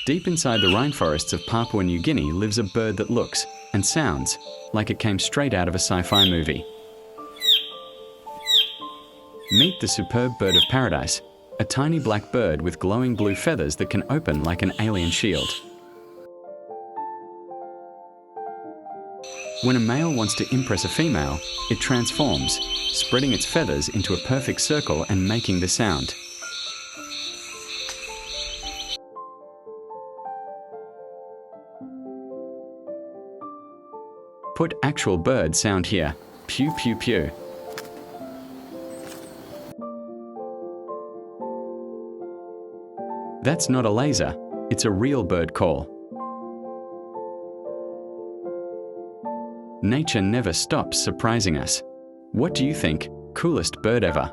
Deep inside the rainforests of Papua New Guinea lives a bird that looks and sounds like it came straight out of a sci-fi movie. Meet the superb bird of paradise, a tiny black bird with glowing blue feathers that can open like an alien shield. When a male wants to impress a female, it transforms, spreading its feathers into a perfect circle and making the sound. Put actual bird sound here. Pew pew pew. That's not a laser, it's a real bird call. Nature never stops surprising us. What do you think? Coolest bird ever?